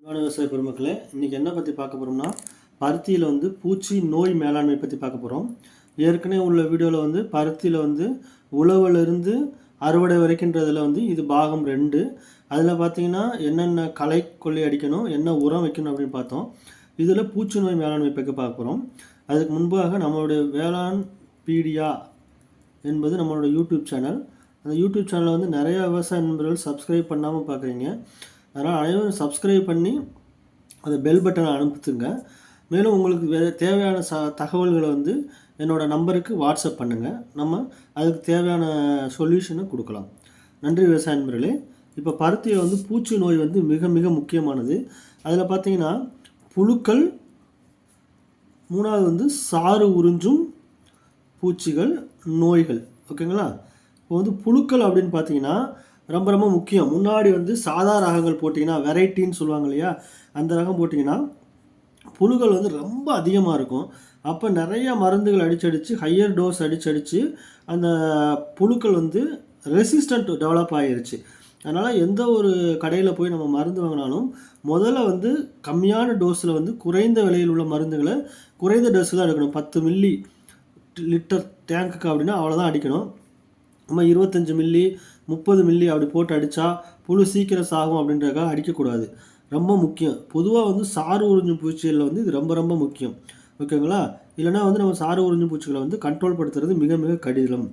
அன்பான விவசாய பெருமக்களே, இன்றைக்கி என்ன பற்றி பார்க்க போகிறோம்னா, பருத்தியில் வந்து பூச்சி நோய் மேலாண்மை பற்றி பார்க்க போகிறோம். ஏற்கனவே உள்ள வீடியோவில் வந்து பருத்தியில் வந்து உழவுலேருந்து அறுவடை வரைக்கின்றதில் வந்து இது பாகம் 2. அதில் பார்த்தீங்கன்னா என்னென்ன களை கொல்லி அடிக்கணும், என்ன உரம் வைக்கணும் அப்படின்னு பார்த்தோம். இதில் பூச்சி நோய் மேலாண்மை பற்றி பார்க்க போகிறோம். அதுக்கு முன்பாக நம்மளுடைய வேளாண் பீடியா என்பது நம்மளோட யூடியூப் சேனல். அந்த யூடியூப் சேனலில் வந்து நிறையா விவசாய நண்பர்கள் சப்ஸ்கிரைப் பண்ணாமல் பார்க்குறீங்க. அதனால் அனைவரும் சப்ஸ்கிரைப் பண்ணி அந்த பெல் பட்டனை அனுப்புத்துங்க. மேலும் உங்களுக்கு தேவையான தகவல்களை வந்து என்னோடய நம்பருக்கு வாட்ஸ்அப் பண்ணுங்கள். நம்ம அதுக்கு தேவையான சொல்யூஷனை கொடுக்கலாம். நன்றி விவசாய நண்பர்களே. இப்போ பருத்தியில் வந்து பூச்சி நோய் வந்து மிக மிக முக்கியமானது. அதில் பார்த்தீங்கன்னா புழுக்கள், 3வது வந்து சாறு உறிஞ்சும் பூச்சிகள், நோய்கள். ஓகேங்களா? இப்போ வந்து புழுக்கள் அப்படின்னு பார்த்தீங்கன்னா ரொம்ப ரொம்ப முக்கியம். முன்னாடி வந்து சாதா ரகங்கள் போட்டிங்கன்னா, வெரைட்டின்னு சொல்லுவாங்க இல்லையா, அந்த ரகம் போட்டிங்கன்னா புழுக்கள் வந்து ரொம்ப அதிகமாக இருக்கும். அப்போ நிறைய மருந்துகள் அடிச்சடித்து, ஹையர் டோஸ் அடிச்சடித்து அந்த புழுக்கள் வந்து ரெசிஸ்டண்ட் டெவலப் ஆகிருச்சு. அதனால் எந்த ஒரு கடையில் போய் நம்ம மருந்து வாங்கினாலும் முதல்ல வந்து கம்மியான டோஸில் வந்து குறைந்த விலையில் உள்ள மருந்துகளை குறைந்த டோஸில் தான் எடுக்கணும். 10 மில்லி லிட்டர் டேங்க்குக்கு அப்படின்னா அவ்வளோதான் அடிக்கணும். நம்ம 25 மில்லி 30 மில்லி அப்படி போட்டு அடித்தா புழு சீக்கிரம் சாகும் அப்படின்றதுக்காக அடிக்கக்கூடாது. ரொம்ப முக்கியம். பொதுவாக வந்து சாறு உறிஞ்சும் பூச்சிகளில் வந்து இது ரொம்ப ரொம்ப முக்கியம். ஓகேங்களா? இல்லைனா வந்து நம்ம சாறு உறிஞ்சும் பூச்சிகளை வந்து கண்ட்ரோல் படுத்துறது மிக மிக கடினம்.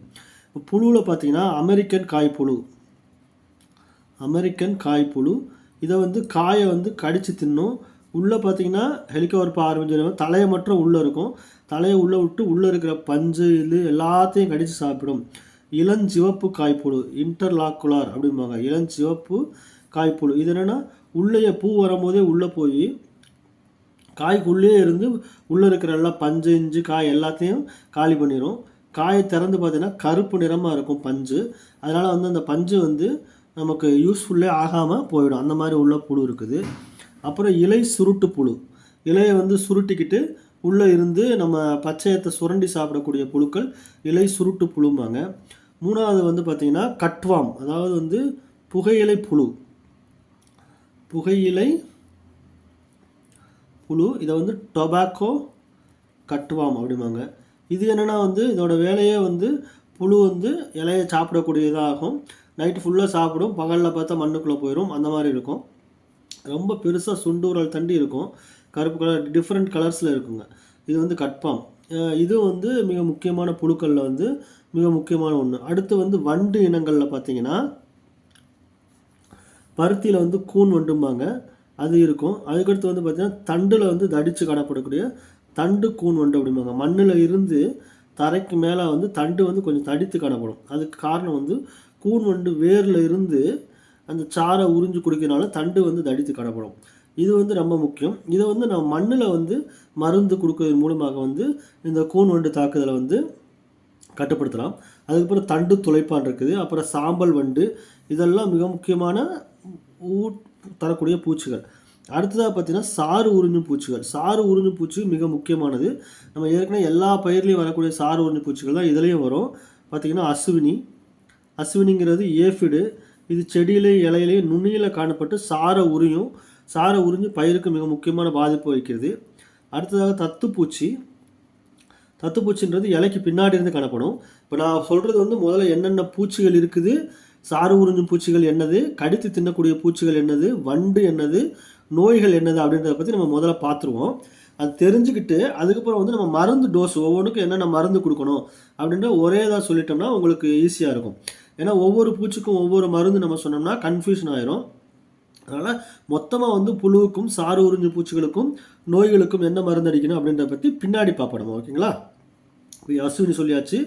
இப்போ புழுவில் பார்த்தீங்கன்னா அமெரிக்கன் காய்ப்புழு இதை வந்து காயை வந்து கடித்து தின்னும். உள்ளே பார்த்தீங்கன்னா ஹெலிகாப்டர் ஆரம்பிச்சு தலையை மட்டும் உள்ளே இருக்கும். தலையை உள்ளே விட்டு உள்ளே இருக்கிற பஞ்சு இது எல்லாத்தையும் கடித்து சாப்பிடும். இளஞ்சிவப்பு காய்ப்புழு, இன்டர்லாக்குலார் அப்படிம்பாங்க. இளஞ்சிவப்பு காய்ப்புழு இது என்னென்னா உள்ளே பூ வரும்போதே உள்ளே போய் காய்க்குள்ளே இருந்து உள்ளே இருக்கிற எல்லாம் பஞ்சு இஞ்சு காய் எல்லாத்தையும் காலி பண்ணிடும். காயை திறந்து பார்த்தீங்கன்னா கருப்பு நிறமாக இருக்கும் பஞ்சு. அதனால் வந்து அந்த பஞ்சு வந்து நமக்கு யூஸ்ஃபுல்லே ஆகாமல் போயிடும். அந்த மாதிரி உள்ள புழு இருக்குது. அப்புறம் இலை சுருட்டு புழு, இலையை வந்து சுருட்டிக்கிட்டு உள்ளே இருந்து நம்ம பச்சையத்தை சுரண்டி சாப்பிடக்கூடிய புழுக்கள் இலை சுருட்டு புழும்பாங்க. 3வது வந்து பார்த்திங்கன்னா கட்வாம், அதாவது வந்து புகையிலை புழு. இதை வந்து டொபாக்கோ கட்வாம் அப்படிம்பாங்க. இது என்னென்னா வந்து இதோட வேலையே வந்து புழு வந்து இலையை சாப்பிடக்கூடியதாகும். நைட்டு ஃபுல்லாக சாப்பிடும், பகலில் பார்த்தா மண்ணுக்குள்ளே போயிடும். அந்த மாதிரி இருக்கும். ரொம்ப பெருசாக சுண்டூரல் தண்டி இருக்கும். கருப்பு கலர் டிஃப்ரெண்ட் கலர்ஸில் இருக்குங்க. இது வந்து கட்பாம். இது வந்து மிக முக்கியமான புழுக்களில் வந்து மிக முக்கியமான ஒன்று. அடுத்து வந்து வண்டு இனங்களில் பார்த்தீங்கன்னா பருத்தியில் வந்து கூன் வண்டும்பாங்க, அது இருக்கும். அதுக்கடுத்து வந்து பார்த்திங்கன்னா தண்டில் வந்து தடித்து காணப்படக்கூடிய தண்டு கூன் வண்டு அப்படிம்பாங்க. மண்ணில் இருந்து தரைக்கு மேலே வந்து தண்டு வந்து கொஞ்சம் தடித்து காணப்படும். அதுக்கு காரணம் வந்து கூன் வண்டு வேரில் இருந்து அந்த சாரை உறிஞ்சு குடிக்கிறனால தண்டு வந்து தடித்து காணப்படும். இது வந்து ரொம்ப முக்கியம். இதை வந்து நம்ம மண்ணில் வந்து மருந்து கொடுக்கறதன் மூலமாக வந்து இந்த கூன் வண்டு தாக்குதலை வந்து கட்டுப்படுத்தலாம். அதுக்கப்புறம் தண்டு துளைப்பான் இருக்குது. அப்புறம் சாம்பல் வண்டு, இதெல்லாம் மிக முக்கியமான தரக்கூடிய பூச்சிகள். அடுத்ததாக பார்த்தீங்கன்னா சாறு உறிஞ்சும் பூச்சிகள். சாறு உறிஞ்சும் பூச்சி மிக முக்கியமானது. நம்ம ஏற்கனவே எல்லா பயிர்லையும் வரக்கூடிய சாறு உறிஞ்சும் பூச்சிகள் தான் இதுலேயும் வரும். பார்த்திங்கன்னா அஸ்வினிங்கிறது ஏஃபிடு. இது செடியிலே இலையிலே நுனியில் காணப்பட்டு சாரை உறிஞ்சு பயிருக்கு மிக முக்கியமான பாதிப்பு வைக்கிறது. அடுத்ததாக தத்துப்பூச்சின்றது இலைக்கு பின்னாடி இருந்து காணப்படும். இப்போ நான் சொல்கிறது வந்து முதல்ல என்னென்ன பூச்சிகள் இருக்குது, சாறு உறிஞ்சும் பூச்சிகள் என்னது, கடித்து தின்னக்கூடிய பூச்சிகள் என்னது, வண்டு என்னது, நோய்கள் என்னது அப்படின்றத பற்றி நம்ம முதல்ல பார்த்துருவோம். அது தெரிஞ்சுக்கிட்டு அதுக்கப்புறம் வந்து நம்ம மருந்து டோஸ் ஒவ்வொன்றுக்கும் என்னென்ன மருந்து கொடுக்கணும் அப்படின்ற ஒரே இதாக சொல்லிட்டோம்னா உங்களுக்கு ஈஸியாக இருக்கும். ஏன்னா ஒவ்வொரு பூச்சிக்கும் ஒவ்வொரு மருந்து நம்ம சொன்னோம்னா கன்ஃபியூஷன் ஆயிரும். அதனால் மொத்தமாக வந்து புழுவுக்கும் சாறு உறிஞ்சு பூச்சிகளுக்கும் நோய்களுக்கும் என்ன மருந்து அடிக்கணும் அப்படின்றத பற்றி பின்னாடி பார்ப்போம். ஓகேங்களா? இப்போ அஸ்வினி சொல்லியாச்சு,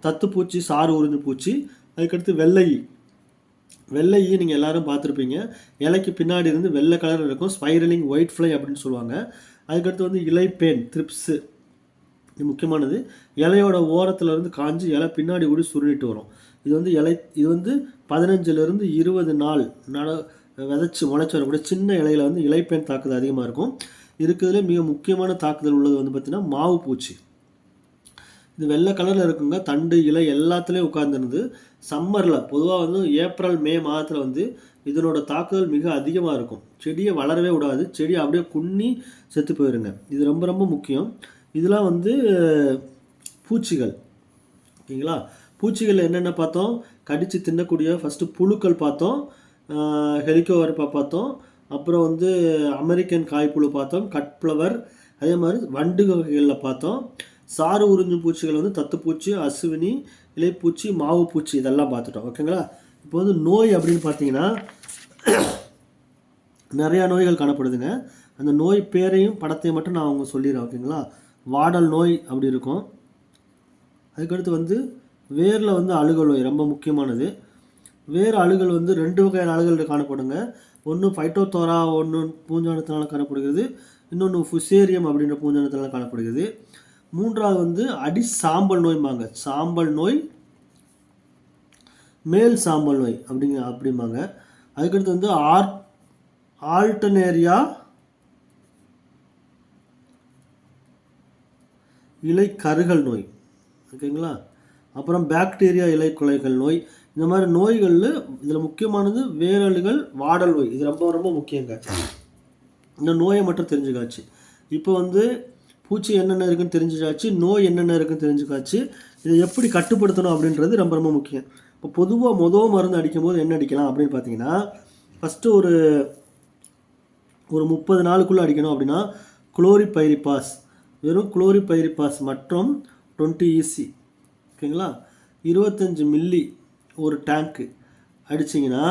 தத்துப்பூச்சி, சாறு உறிஞ்சு பூச்சி. அதுக்கடுத்து வெள்ளை நீங்கள் எல்லோரும் பார்த்துருப்பீங்க. இலைக்கு பின்னாடி இருந்து வெள்ளை கலர் இருக்கும், ஸ்பைரலிங் ஒயிட் ஃப்ளை அப்படின்னு சொல்லுவாங்க. அதுக்கடுத்து வந்து இலைப்பேன், த்ரிப்ஸு, இது முக்கியமானது. இலையோட ஓரத்தில் இருந்து காஞ்சி இலை பின்னாடி கூட சுருணிட்டு வரும். இது வந்து 15 to 20 நாள் விதைச்சி முளைச்சி வரக்கூடிய சின்ன இலையில் வந்து இலைப்பேன் தாக்குதல் அதிகமாக இருக்கும். இருக்கிறதுலே மிக முக்கியமான தாக்குதல் உள்ளது வந்து பார்த்திங்கன்னா மாவு பூச்சி. இது வெள்ளை கலரில் இருக்குங்க. தண்டு இலை எல்லாத்துலேயும் உட்கார்ந்துருந்து சம்மரில் பொதுவாக வந்து ஏப்ரல் மே மாதத்தில் வந்து இதனோட தாக்குதல் மிக அதிகமாக இருக்கும். செடியை வளரவே விடாது, செடி அப்படியே குன்னி செத்து போயிருங்க. இது ரொம்ப ரொம்ப முக்கியம். இதெல்லாம் வந்து பூச்சிகள். ஓகேங்களா? பூச்சிகள் என்னென்ன பார்த்தோம்? கடித்து தின்னக்கூடிய ஃபஸ்ட்டு புழுக்கள் பார்த்தோம், ஹெலிகோவர்பா பார்த்தோம், அப்புறம் வந்து அமெரிக்கன் காய்ப்புழு பார்த்தோம், கட் ஃப்ளவர், அதே மாதிரி வண்டு வகைகளில் பார்த்தோம். சாறு உறிஞ்சும் பூச்சிகள் வந்து தத்துப்பூச்சி, அசுவினி, இலைப்பூச்சி, மாவு பூச்சி இதெல்லாம் பார்த்துட்டோம். ஓகேங்களா? இப்போ வந்து நோய் அப்படின்னு பார்த்தீங்கன்னா நிறையா நோய்கள் காணப்படுதுங்க. அந்த நோய் பேரையும் படத்தையும் மட்டும் நான் அவங்க சொல்லிடுறேன். ஓகேங்களா? வாடல் நோய் அப்படி இருக்கும். அதுக்கடுத்து வந்து வேரில் வந்து அழுகல் நோய் ரொம்ப முக்கியமானது. வேறு அழுகல் வந்து 2 வகையான அழுகல் காணப்படுங்க. ஒன்று ஃபைட்டோதோரா ஒன்று பூஞ்சானத்தினால் காணப்படுகிறது, இன்னொன்று ஃபுசேரியம் அப்படின்ற பூஞ்சானத்தினால் காணப்படுகிறது. மூன்றாவது வந்து அடி சாம்பல் நோய்பாங்க. சாம்பல் நோய், மேல் சாம்பல் நோய் அப்படிம்பாங்க. அதுக்கடுத்து வந்து ஆல்டர்னேரியா இலை கருகல் நோய். ஓகேங்களா? அப்புறம் பாக்டீரியா இலை குலைகள் நோய். இந்த மாதிரி நோய்களில் இதில் முக்கியமானது வேரழுகல், வாடல் நோய். இது ரொம்ப ரொம்ப முக்கியங்க. இந்த நோயை மட்டும் தெரிஞ்சுக்காச்சு. இப்போ வந்து பூச்சி என்னென்ன இருக்குன்னு தெரிஞ்சுக்காச்சு, நோய் என்னென்ன இருக்குன்னு தெரிஞ்சுக்காச்சு. இதை எப்படி கட்டுப்படுத்தணும் அப்படின்றது ரொம்ப ரொம்ப முக்கியம். இப்போ பொதுவாக மருந்து அடிக்கும்போது என்ன அடிக்கலாம் அப்படின்னு பார்த்தீங்கன்னா, ஃபஸ்ட்டு ஒரு 30 நாளுக்குள்ளே அடிக்கணும். அப்படின்னா குளோரிபைரிபாஸ், வெறும் குளோரிபைரிபாஸ் மற்றும் 20 EC, ஓகேங்களா, 25 மில்லி ஒரு டேங்க்கு அடிச்சிங்கன்னா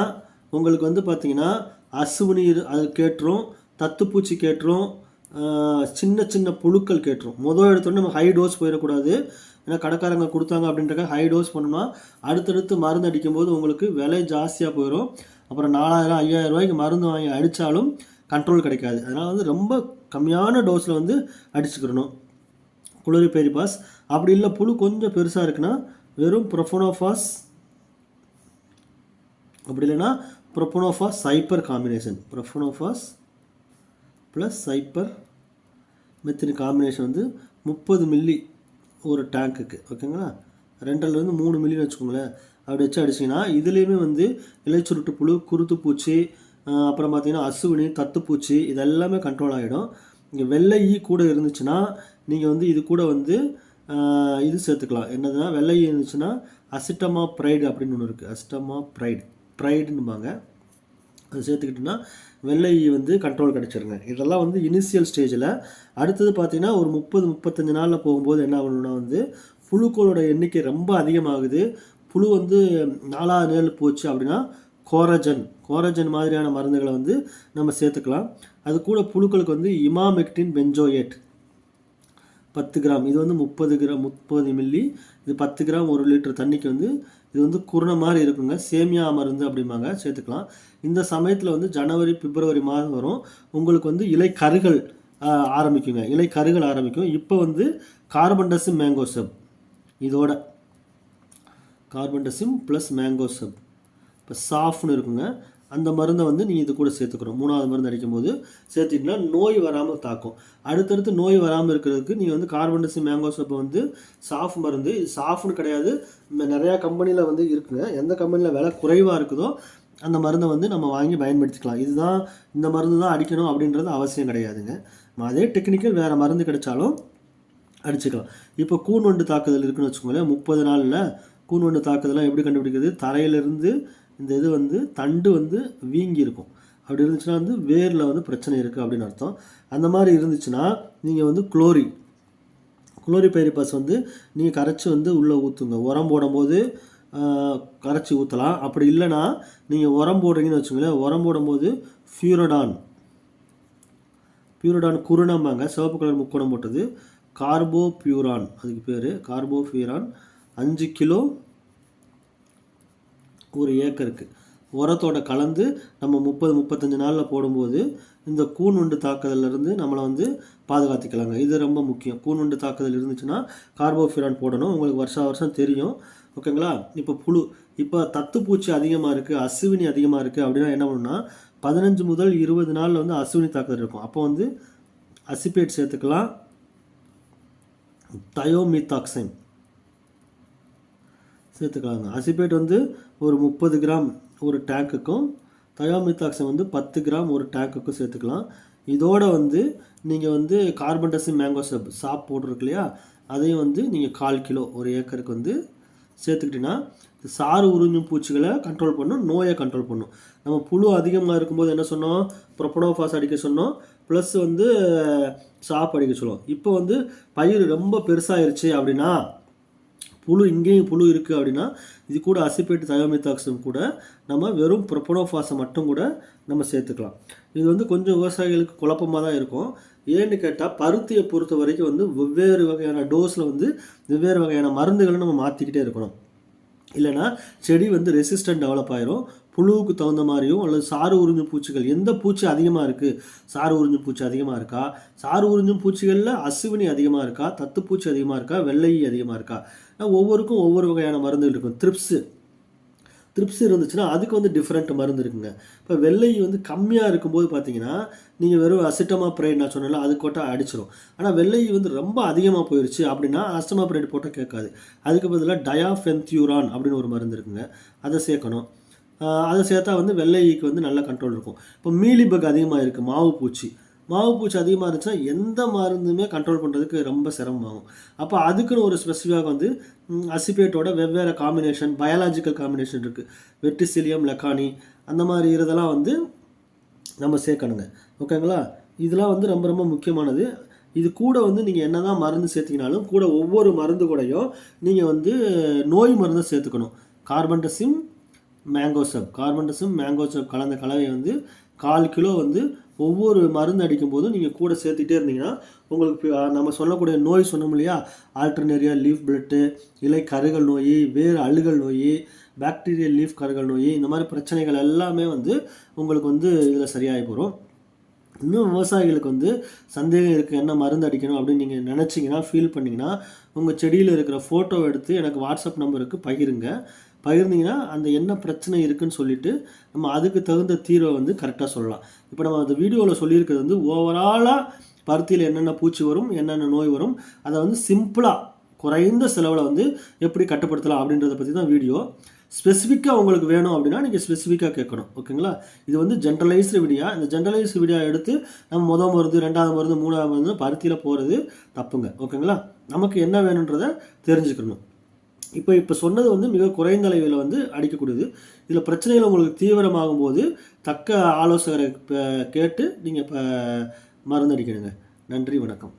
உங்களுக்கு வந்து பார்த்திங்கன்னா அசுவினி அது கேட்டுரும், தத்துப்பூச்சி கேட்டுரும், சின்ன சின்ன புழுக்கள் கேட்டுரும். எடுத்தோடனே நம்ம ஹை டோஸ் போயிடக்கூடாது. ஏன்னா கடைக்காரங்க கொடுத்தாங்க அப்படின்றக்க ஹை டோஸ் பண்ணோம்னா அடுத்தடுத்து மருந்து அடிக்கும்போது உங்களுக்கு விலை ஜாஸ்தியாக போயிடும். அப்புறம் 4000 5000 ரூபாய்க்கு மருந்து வாங்கி அடித்தாலும் கண்ட்ரோல் கிடைக்காது. அதனால் வந்து ரொம்ப கம்மியான டோஸில் வந்து அடிச்சுக்கிடணும் குளோரிபைரிபாஸ். அப்படி இல்லை புழு கொஞ்சம் பெருசாக இருக்குன்னா வெறும் ப்ரொஃபனோஃபாஸ், அப்படி இல்லைன்னா profenofos cyper combination, profenofos plus cypermethrin combination வந்து 30 மில்லி ஒரு டேங்க்குக்கு. ஓகேங்களா? 2லேருந்து 3 மில்லின்னு வச்சுக்கோங்களேன். அப்படி வச்சு அடிச்சிங்கன்னா இதுலேயுமே வந்து இலைச்சுருட்டு புழு, குருத்து பூச்சி, அப்புறம் பார்த்திங்கன்னா அசுவினி, தத்துப்பூச்சி இதெல்லாமே கண்ட்ரோல் ஆகிடும். இங்கே வெள்ளை ஈ கூட இருந்துச்சுன்னா நீங்கள் வந்து இது கூட வந்து இது சேர்த்துக்கலாம். என்னதுன்னா வெள்ளை ஈ இருந்துச்சுன்னா அசிட்டமாப்ரைடு அப்படின்னு ஒன்று இருக்குது. அசிட்டமாப்ரைடுன்னுபாங்க. அது சேர்த்துக்கிட்டோன்னா வெள்ளை ஈ வந்து கண்ட்ரோல் கிடச்சிருங்க. இதெல்லாம் வந்து இனிஷியல் ஸ்டேஜில். அடுத்தது பார்த்திங்கன்னா ஒரு 30-35 நாளில் போகும்போது என்ன ஆகணும்னா வந்து புழுக்களோட எண்ணிக்கை ரொம்ப அதிகமாகுது. புழு வந்து 4வது நாள் போச்சு அப்படின்னா கோரஜன் மாதிரியான மருந்துகளை வந்து நம்ம சேர்த்துக்கலாம். அது கூட புழுக்களுக்கு வந்து இமாமெக்டின் பென்ஜோயேட் 10 கிராம், இது வந்து 30 மில்லி, இது 10 கிராம் 1 லிட்டர் தண்ணிக்கு வந்து இது வந்து குருணை மாதிரி இருக்குங்க. சேமியா மருந்து அப்படிம்பாங்க, சேர்த்துக்கலாம். இந்த சமயத்தில் வந்து ஜனவரி பிப்ரவரி மாதம் வரும். உங்களுக்கு வந்து இலை கருகள் ஆரம்பிக்கும். இப்போ வந்து கார்பன்டசிம் மேங்கோசப், இதோட கார்பன்டசிம் ப்ளஸ் மேங்கோசப் இப்போ சாஃப்னு இருக்குங்க. அந்த மருந்தை வந்து நீங்கள் இது கூட சேர்த்துக்கணும். 3வது மருந்து அடிக்கும்போது சேர்த்திங்கன்னா நோய் வராமல் தாக்கும். அடுத்தடுத்து நோய் வராமல் இருக்கிறதுக்கு நீங்கள் வந்து கார்பன்டசிம் மேங்கோசப்பை வந்து சாஃப் மருந்து, இது சாஃப்னு கிடையாது, நிறையா கம்பெனியில் வந்து இருக்குங்க. எந்த கம்பெனியில் விலை குறைவாக இருக்குதோ அந்த மருந்தை வந்து நம்ம வாங்கி பயன்படுத்திக்கலாம். இதுதான் இந்த மருந்து தான் அடிக்கணும் அப்படின்றது அவசியம் கிடையாதுங்க. அதே டெக்னிக்கல் வேறு மருந்து கிடைச்சாலும் அடிச்சுக்கலாம். இப்போ கூன் வண்டு தாக்குதல் இருக்குன்னு வச்சுக்கோங்களேன். 30 நாளில் கூன் வண்டு தாக்குதலாம் எப்படி கண்டுபிடிக்கிறது? தரையிலிருந்து இந்த இது வந்து தண்டு வந்து வீங்கி இருக்கும். அப்படி இருந்துச்சுன்னா வந்து வேரில் வந்து பிரச்சனை இருக்குது அப்படின்னு அர்த்தம். அந்த மாதிரி இருந்துச்சுன்னா நீங்கள் வந்து குளோரிபைரிபாஸ் வந்து நீங்கள் கரைச்சி வந்து உள்ளே ஊற்றுங்க. உரம் போடும்போது கரைச்சி ஊற்றலாம். அப்படி இல்லைன்னா நீங்கள் உரம் போடுறீங்கன்னு வச்சுங்களேன், உரம் போடும்போது பியூரடான் குருணம்பாங்க, சிவப்பு கலர் முக்கோணம் போட்டது, கார்போபியூரான், அதுக்கு பேர் கார்போபியூரான் 5 கிலோ ஒரு ஏக்கருக்கு உரத்தோட கலந்து நம்ம 30-35 நாளில் போடும்போது இந்த கூன் வண்டு தாக்குதலிருந்து நம்மளை வந்து பாதுகாத்துக்கலாங்க. இது ரொம்ப முக்கியம். கூன் வண்டு தாக்குதல் இருந்துச்சுன்னா கார்போபியூரான் போடணும். உங்களுக்கு வருஷம் தெரியும். ஓகேங்களா? இப்போ தத்துப்பூச்சி அதிகமாக இருக்குது, அசுவினி அதிகமாக இருக்குது அப்படின்னா என்ன பண்ணணும்னா 15 முதல் 20 நாளில் வந்து அசுவினி தாக்குதல் இருக்கும். அப்போ வந்து அசிபேட் சேர்த்துக்கலாம், தயோமித்தாக்சைம் சேர்த்துக்கலாங்க. அசிபேட் வந்து ஒரு 30 கிராம் ஒரு டேங்க்குக்கும் தயோமித்தாக்சம் வந்து 10 கிராம் ஒரு டேங்குக்கு சேர்த்துக்கலாம். இதோட வந்து நீங்கள் வந்து கார்பன்டசிம் மேங்கோசப் சாப் போட்டிருக்கு இல்லையா, அதையும் வந்து நீங்கள் 1/4 கிலோ ஒரு ஏக்கருக்கு வந்து சேர்த்துக்கிட்டிங்கன்னா சாறு உறிஞ்சும் பூச்சிகளை கண்ட்ரோல் பண்ணும், நோயை கண்ட்ரோல் பண்ணும். நம்ம புழு அதிகமாக இருக்கும்போது என்ன சொன்னோம், ப்ரொபனோஃபாஸ் அடிக்க சொன்னோம், ப்ளஸ் வந்து சாப் அடிக்க சொல்லுவோம். இப்போ வந்து பயிர் ரொம்ப பெருசாகிருச்சு அப்படின்னா, புழு இங்கேயும் புழு இருக்குது அப்படின்னா, இது கூட அசிபேட் தயோமித்தாக்சம் கூட நம்ம வெறும் ப்ரொபனோஃபாஸை மட்டும் கூட நம்ம சேர்த்துக்கலாம். இது வந்து கொஞ்சம் விவசாயிகளுக்கு குழப்பமாக தான் இருக்கும். ஏன்னு கேட்டால் பருத்தியை பொறுத்த வரைக்கும் வந்து வெவ்வேறு வகையான டோஸில் வந்து வெவ்வேறு வகையான மருந்துகளை நம்ம மாற்றிக்கிட்டே இருக்கணும். இல்லைனா செடி வந்து ரெசிஸ்டன்ட் டெவலப் ஆயிரும். புழுவுக்கு தகுந்த மாதிரியும் அல்லது சாறு உறிஞ்சும் பூச்சிகள் எந்த பூச்சி அதிகமாக இருக்குது, சாறு உறிஞ்சும் பூச்சி அதிகமாக இருக்கா, சாறு உறிஞ்சும் பூச்சிகளில் அசுவினி அதிகமாக இருக்கா, தத்துப்பூச்சி அதிகமாக இருக்கா, வெள்ளை அதிகமாக இருக்கா, ஒவ்வொருக்கும் ஒவ்வொரு வகையான மருந்து இருக்கும். த்ரிப்ஸ் இருந்துச்சுன்னா அதுக்கு வந்து டிஃப்ரெண்ட் மருந்து இருக்குங்க. இப்போ வெள்ளை வந்து கம்மியாக இருக்கும்போது பார்த்தீங்கன்னா நீங்கள் வெறும் அசிட்டமாப்ரைட் நான் சொன்னல அது போட்டால் அடிச்சிடும். ஆனால் வெள்ளை வந்து ரொம்ப அதிகமாக போயிடுச்சு அப்படின்னா அசிட்டமாப்ரைட் போட்டால் கேட்காது. அதுக்கு பதிலாக டயாஃபென்த்யூரான் அப்படின்னு ஒரு மருந்து இருக்குங்க, அதை சேர்க்கணும். அதை சேர்த்தா வந்து வெள்ளைக்கு வந்து நல்ல கண்ட்ரோல் இருக்கும். இப்போ மீலிபக் அதிகமாக இருக்குது, மாவு பூச்சி அதிகமாக இருந்துச்சுன்னா எந்த மருந்துமே கண்ட்ரோல் பண்ணுறதுக்கு ரொம்ப சிரமமாகும். அப்போ அதுக்குன்னு ஒரு ஸ்பெசிஃபிக்காக வந்து அசிபேட்டோட வெவ்வேறு காம்பினேஷன், பயாலாஜிக்கல் காம்பினேஷன் இருக்குது. வெர்டிசிலியம் லெக்கானி அந்த மாதிரி இதெல்லாம் வந்து நம்ம சேர்க்கணுங்க. ஓகேங்களா, இதெல்லாம் வந்து ரொம்ப ரொம்ப முக்கியமானது. இது கூட வந்து நீங்கள் என்ன தான் மருந்து சேர்த்திங்கனாலும் கூட ஒவ்வொரு மருந்து கூடயும் நீங்கள் வந்து நோய் மருந்தை சேர்த்துக்கணும். கார்பன்டசிம் மேங்கோசப் கலந்த கலவையை வந்து 1/4 கிலோ வந்து ஒவ்வொரு மருந்து அடிக்கும் போதும் நீங்கள் கூட சேர்த்துட்டே இருந்தீங்கன்னா உங்களுக்கு நம்ம சொல்லக்கூடிய நோய் சொன்னோம் இல்லையா, ஆல்டர்னேரியா லீஃப் பிளட்டு, இலை கருகல் நோய், வேறு அழுகல் நோய், பாக்டீரியல் லீஃப் கருகல் நோய், இந்த மாதிரி பிரச்சனைகள் எல்லாமே வந்து உங்களுக்கு வந்து இதில் சரியாகி போகும். இன்னும் விவசாயிகளுக்கு வந்து சந்தேகம் இருக்குது என்ன மருந்து அடிக்கணும் அப்படின்னு நீங்கள் நினச்சிங்கன்னா, ஃபீல் பண்ணிங்கன்னா உங்கள் செடியில் இருக்கிற ஃபோட்டோ எடுத்து எனக்கு வாட்ஸ்அப் நம்பருக்கு பகிர்ந்தீங்கன்னா அந்த என்ன பிரச்சனை இருக்குதுன்னு சொல்லிவிட்டு நம்ம அதுக்கு தகுந்த தீர்வை வந்து கரெக்டாக சொல்லலாம். இப்போ நம்ம அந்த வீடியோவில் சொல்லியிருக்கிறது வந்து ஓவராலாக பருத்தியில் என்னென்ன பூச்சி வரும், என்னென்ன நோய் வரும், அதை வந்து சிம்பிளாக குறைந்த செலவில் வந்து எப்படி கட்டுப்படுத்தலாம் அப்படின்றத பற்றி தான் வீடியோ. ஸ்பெசிஃபிக்காக உங்களுக்கு வேணும் அப்படின்னா நீங்கள் ஸ்பெசிஃபிக்காக கேட்கணும். ஓகேங்களா, இது வந்து ஜென்ரலைஸ்டு வீடியோ. இந்த ஜென்ரலைஸ்டு வீடியோ எடுத்து நம்ம முதல் மருந்து, 2வது மருந்து, 3வது மருந்து பருத்தியில் போகிறது தப்புங்க. ஓகேங்களா, நமக்கு என்ன வேணுன்றதை தெரிஞ்சுக்கணும். இப்போ சொன்னது வந்து மிக குறைந்த அளவில் வந்து அடிக்கக்கூடியது. இதில் பிரச்சனைகள் உங்களுக்கு தீவிரமாகும் போது தக்க ஆலோசகரை கேட்டு நீங்கள் இப்போ மருந்து அடிக்கணுங்க. நன்றி, வணக்கம்.